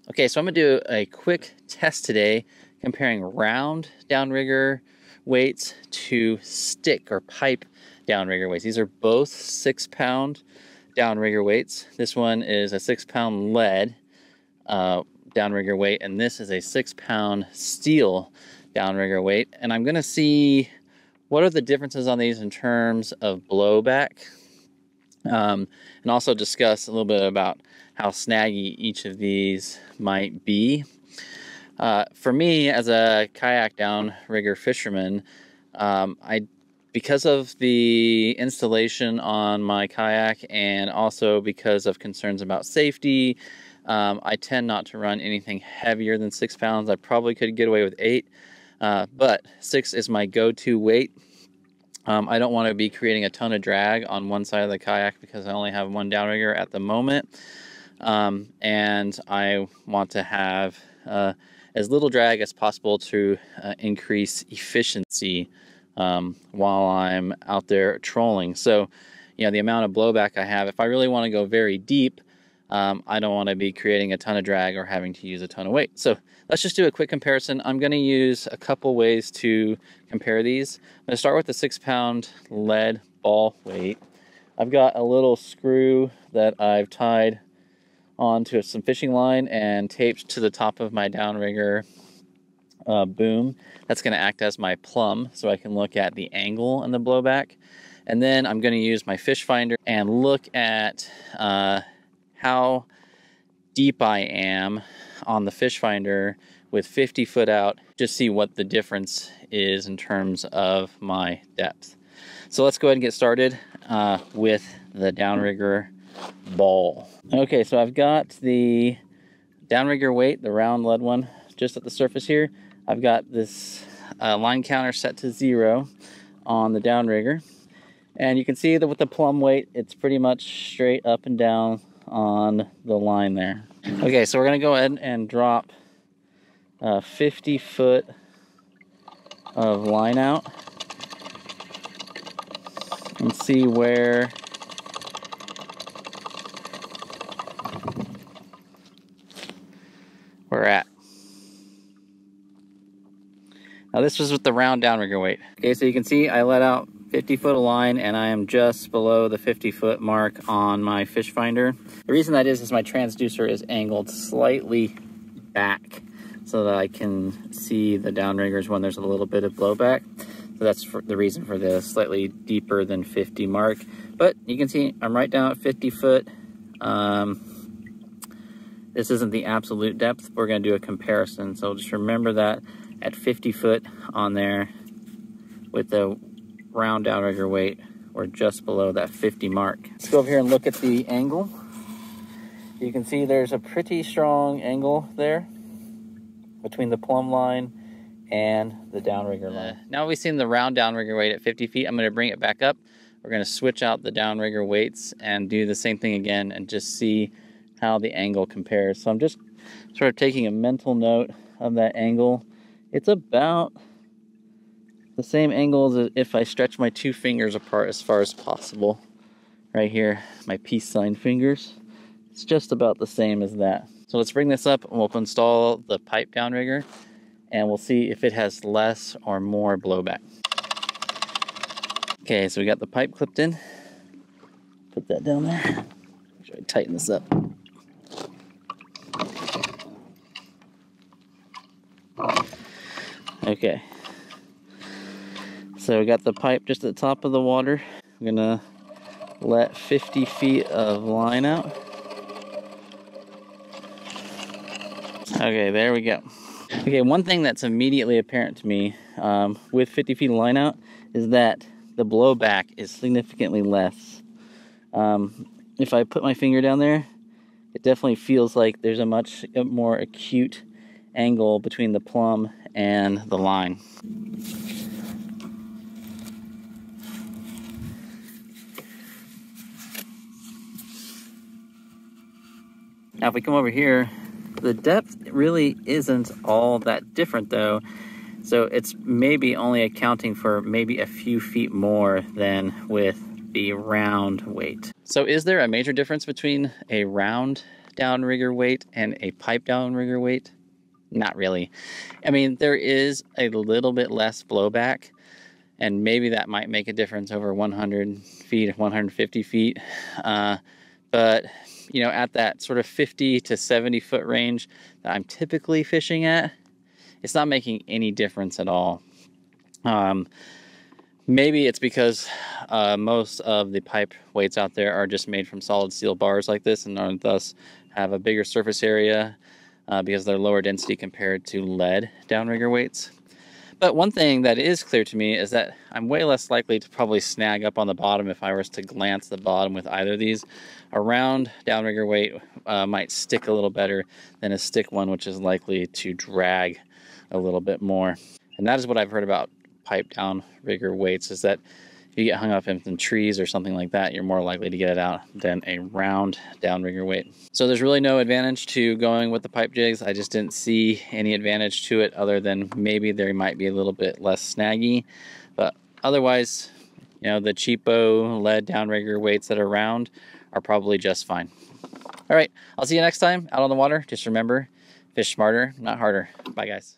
Okay, so I'm gonna do a quick test today comparing round downrigger weights to stick or pipe downrigger weights. These are both 6-pound downrigger weights. This one is a 6-pound lead downrigger weight, and this is a 6-pound steel downrigger weight. And I'm gonna see what are the differences on these in terms of blowback, and also discuss a little bit about how snaggy each of these might be. For me, as a kayak downrigger fisherman, because of the installation on my kayak and also because of concerns about safety, I tend not to run anything heavier than 6 pounds. I probably could get away with 8, but 6 is my go-to weight. I don't want to be creating a ton of drag on one side of the kayak because I only have one downrigger at the moment. And I want to have as little drag as possible to increase efficiency while I'm out there trolling. So, the amount of blowback I have, if I really want to go very deep, I don't want to be creating a ton of drag or having to use a ton of weight. So let's just do a quick comparison. I'm going to use a couple ways to compare these. I'm going to start with the 6-pound lead ball weight. I've got a little screw that I've tied onto some fishing line and taped to the top of my downrigger boom. That's going to act as my plumb so I can look at the angle and the blowback. And then I'm going to use my fish finder and look at how deep I am on the fish finder with 50 foot out, just see what the difference is in terms of my depth. So let's go ahead and get started with the downrigger ball. Okay, so I've got the downrigger weight, the round lead one, just at the surface here. I've got this line counter set to 0 on the downrigger. And you can see that with the plumb weight, it's pretty much straight up and down on the line there. Okay, so we're gonna go ahead and drop 50 foot of line out and see where we're at. Now this was with the round downrigger weight. Okay, so you can see I let out 50 foot of line and I am just below the 50 foot mark on my fish finder. The reason that is my transducer is angled slightly back so that I can see the downriggers when there's a little bit of blowback. So that's the reason for the slightly deeper than 50 mark. But you can see I'm right down at 50 foot. This isn't the absolute depth. We're going to do a comparison. So just remember that at 50 foot on there with the round downrigger weight, we're just below that 50 mark. Let's go over here and look at the angle. You can see there's a pretty strong angle there between the plumb line and the downrigger line. Now we've seen the round downrigger weight at 50 feet. I'm going to bring it back up. We're going to switch out the downrigger weights and do the same thing again and just see how the angle compares. So I'm just sort of taking a mental note of that angle. It's about the same angle as if I stretch my 2 fingers apart as far as possible. Right here, my peace sign fingers. It's just about the same as that. So let's bring this up and we'll install the pipe downrigger and we'll see if it has less or more blowback. Okay, so we got the pipe clipped in. Put that down there. Make sure I tighten this up. Okay. So we got the pipe just at the top of the water. I'm gonna let 50 feet of line out. Okay, there we go. Okay, one thing that's immediately apparent to me with 50 feet of line out is that the blowback is significantly less. If I put my finger down there, it definitely feels like there's a much more acute angle between the plumb and the line. Now if we come over here, the depth really isn't all that different though. So it's maybe only accounting for maybe a few feet more than with the round weight. So is there a major difference between a round downrigger weight and a pipe downrigger weight? Not really. I mean, there is a little bit less blowback, and maybe that might make a difference over 100 feet, 150 feet. But, you know, at that sort of 50 to 70 foot range that I'm typically fishing at, it's not making any difference at all. Maybe it's because most of the pipe weights out there are just made from solid steel bars like this, and are thus have a bigger surface area because they're lower density compared to lead downrigger weights. But one thing that is clear to me is that I'm way less likely to probably snag up on the bottom if I was to glance the bottom with either of these. A round downrigger weight might stick a little better than a stick one, which is likely to drag a little bit more. And that is what I've heard about pipe downrigger weights, is that if you get hung up in some trees or something like that, you're more likely to get it out than a round downrigger weight. So there's really no advantage to going with the pipe jigs. I just didn't see any advantage to it other than maybe there might be a little bit less snaggy. But otherwise, you know, the cheapo lead downrigger weights that are round are probably just fine. All right, I'll see you next time out on the water. Just remember, fish smarter, not harder. Bye, guys.